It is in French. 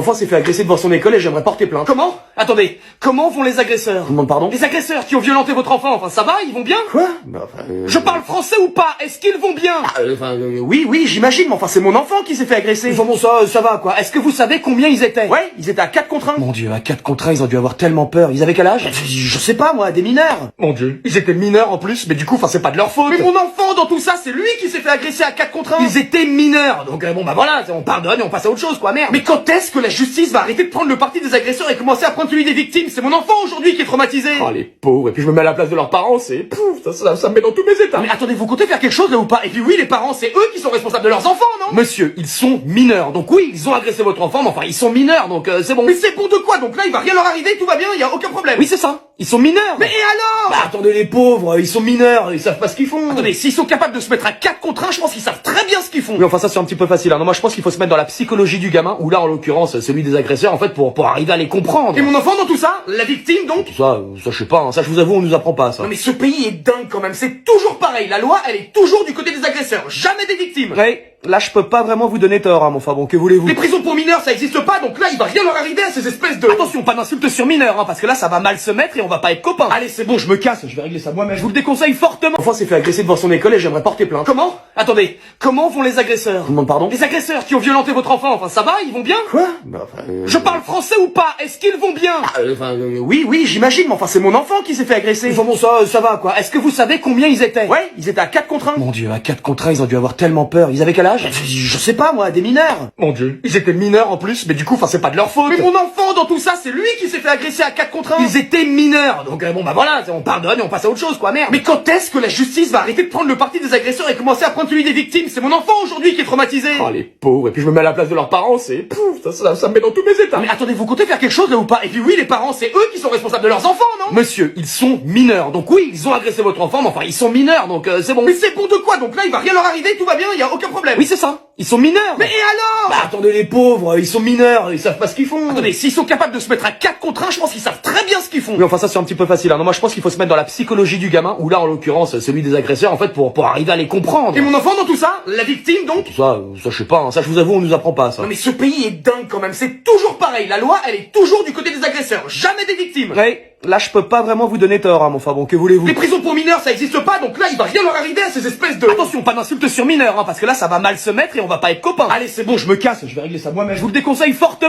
L'enfant s'est fait agresser devant son école et j'aimerais porter plainte. Comment? Attendez, comment vont les agresseurs? Je vous demande pardon? Les agresseurs qui ont violenté votre enfant, enfin ça va, ils vont bien? Quoi? Je parle français ou pas? Est-ce qu'ils vont bien? Oui, j'imagine, mais enfin c'est mon enfant qui s'est fait agresser. Enfin bon, ça va quoi. Est-ce que vous savez combien ils étaient? Ouais, ils étaient à 4 contre 1. Mon dieu, à 4 contre 1, ils ont dû avoir tellement peur. Ils avaient quel âge? Je sais pas moi, des mineurs. Mon dieu, ils étaient mineurs en plus, mais du coup, enfin c'est pas de leur faute. Mais mon enfant dans tout ça, c'est lui qui s'est fait agresser à 4 contre 1. Ils étaient mineurs, donc bon bah voilà, on pardonne et on passe à autre chose quoi, merde. Mais quand est-ce que la justice va arrêter de prendre le parti des agresseurs et commencer à prendre celui des victimes? C'est mon enfant aujourd'hui qui est traumatisé. Oh les pauvres, et puis je me mets à la place de leurs parents, c'est pouf, ça me met dans tous mes états. Mais attendez, vous comptez faire quelque chose là ou pas? Et puis oui, les parents, c'est eux qui sont responsables de leurs enfants, non? Monsieur, ils sont mineurs, donc oui, ils ont agressé votre enfant, mais enfin ils sont mineurs, donc c'est bon. Mais c'est bon de quoi? Donc là, il va rien leur arriver, tout va bien, y a aucun problème. Oui, c'est ça. Ils sont mineurs. Mais et alors? Bah attendez, les pauvres, ils sont mineurs, ils savent pas ce qu'ils font. Attendez, s'ils sont capables de se mettre à 4 contre 1, je pense qu'ils savent très bien ce qu'ils font. Oui, enfin ça c'est un petit peu facile. Non, moi je pense qu'il faut se mettre dans la psychologie du gamin, ou là en l'occurrence celui des agresseurs, en fait, pour arriver à les comprendre. Et mon enfant dans tout ça? La victime donc? Ça je sais pas, hein. Ça je vous avoue, on nous apprend pas ça. Non mais ce pays est dingue quand même, c'est toujours pareil. La loi, elle est toujours du côté des agresseurs, jamais des victimes. Ouais. Là, je peux pas vraiment vous donner tort, hein, mon enfin bon, que voulez-vous? Les prisons pour mineurs, ça existe pas, donc là, il va rien leur arriver à ces espèces de... Attention, pas d'insultes sur mineurs, hein, parce que là, ça va mal se mettre et on va pas être copains. Allez, c'est bon, je me casse, je vais régler ça moi-même. Je vous le déconseille fortement. L'enfant s'est fait agresser devant son école et j'aimerais porter plainte. Comment? Attendez, comment vont les agresseurs? Je vous demande pardon? Les agresseurs qui ont violenté votre enfant, enfin ça va, ils vont bien? Quoi? Je parle français ou pas? Est-ce qu'ils vont bien? Oui, j'imagine, mais enfin c'est mon enfant qui s'est fait agresser. Enfin bon, ça va quoi. Est-ce que vous savez combien ils étaient? Ouais, ils étaient à 4 contre 1. Mon dieu, à 4 contre 1, ils ont dû avoir tellement peur. Ils avaient quel âge? Je sais pas moi, des mineurs. Mon dieu, ils étaient mineurs en plus, mais du coup, enfin c'est pas de leur faute. Mais mon enfant dans tout ça, c'est lui qui s'est fait agresser à 4 contre 1. Ils étaient mineurs, donc bon bah voilà, on pardonne et on passe à autre chose quoi, merde. Mais quand est-ce que la justice va arrêter de prendre le parti des agresseurs et commencer à prendre celui des victimes? C'est mon enfant aujourd'hui qui est traumatisé. Oh les pauvres, et puis je me mets à la place de leurs parents, c'est pouf, ça me met dans tous mes états. Mais attendez, vous comptez faire quelque chose là ou pas? Et puis oui, les parents, c'est eux qui sont responsables de leurs enfants, non? Monsieur, ils sont mineurs, donc oui, ils ont agressé votre enfant, mais enfin ils sont mineurs, donc c'est bon. Mais c'est bon de quoi? Donc là, il va rien leur arriver, tout va bien, y a aucun problème. Oui, c'est ça. Ils sont mineurs. Mais et alors? Bah attendez, les pauvres, ils sont mineurs, ils savent pas ce qu'ils font. Attendez, s'ils sont capables de se mettre à 4 contre 1, je pense qu'ils savent très bien ce qu'ils font. Oui, enfin ça c'est un petit peu facile. Non, moi je pense qu'il faut se mettre dans la psychologie du gamin, ou là en l'occurrence celui des agresseurs, en fait, pour arriver à les comprendre. Et mon enfant dans tout ça? La victime donc? Ça je sais pas, hein. Ça je vous avoue, on nous apprend pas ça. Non mais ce pays est dingue quand même, c'est toujours pareil. La loi, elle est toujours du côté des agresseurs, jamais des victimes. Ouais. Là, je peux pas vraiment vous donner tort, hein, mon enfin bon, que voulez-vous? Les prisons pour mineurs, ça existe pas, donc là, il va rien leur arriver à ces espèces de... Attention, pas d'insultes sur mineurs, hein, parce que là, ça va mal se mettre et on va pas être copains. Allez, c'est bon, je me casse, je vais régler ça moi-même. Je vous le déconseille fortement.